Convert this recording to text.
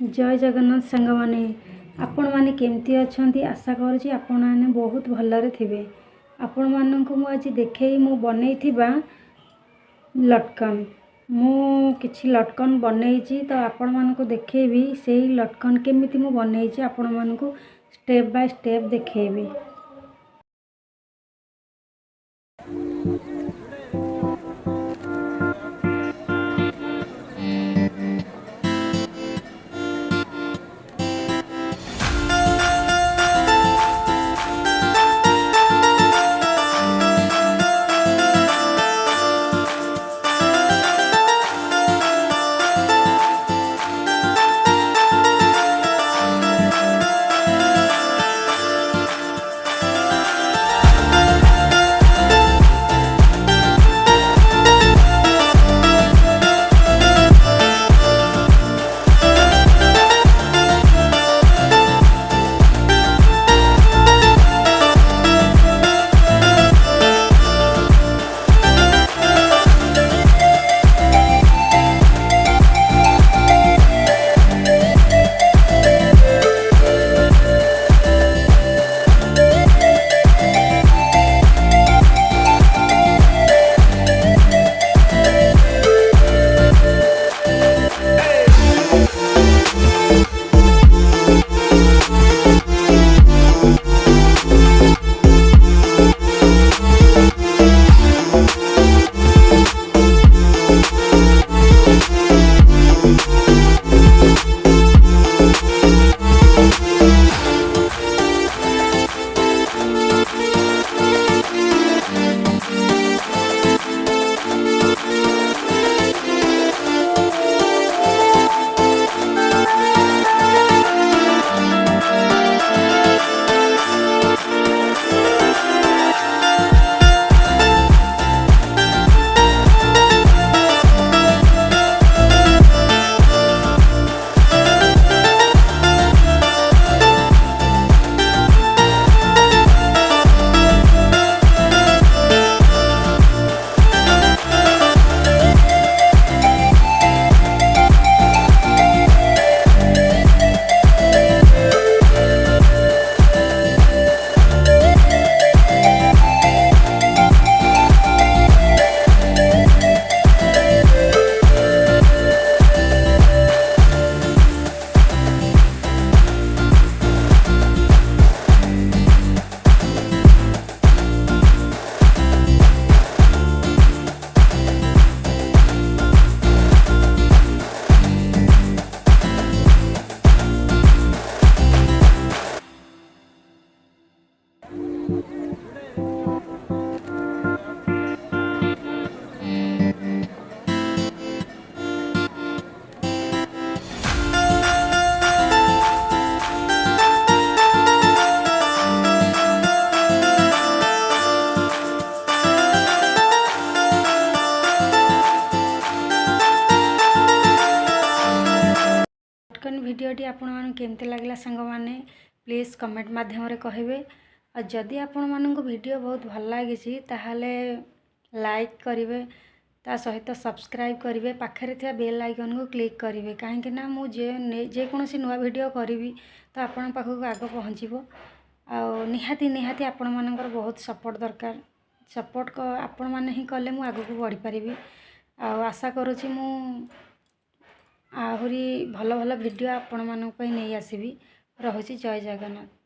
जय जगन्नाथ सांग माने आपण माने केमती अछंती आशा करूची आपण माने बहुत भलरे थिबे। आपण माननकु मु आज देखै मु बनै थिबा लटकन मु किछि लटकन बनैछि तो आपण मानको देखैबी सेही लटकन केमिति मु बनैछि आपण मानको स्टेप बाय स्टेप देखैबी। भिडियोटी आपण मानक केमती लागला सांग माने प्लीज कमेंट माध्यम रे कहबे। और जदि आपण मानक वीडियो बहुत भल लागिछि ताहाले लाइक करिवे ता सहित सब्सक्राइब करिवे पाखरे थिया बेल आइकन को क्लिक करिवे काहे ना मु जे कोनोसी नुवा वीडियो करिवि तो आपण पाखक आगो पहुँचबो। आ निहाती आपण मानकर बहुत सपोर्ट दरकार सपोर्ट को आपण माने ही कले मु आगो को बढ़ी परिबी। आ आशा करूछि मु आहुरी भल भल वीडियो आपण मानक पई नै आसीबी। रहुछि जय जगन्नाथ।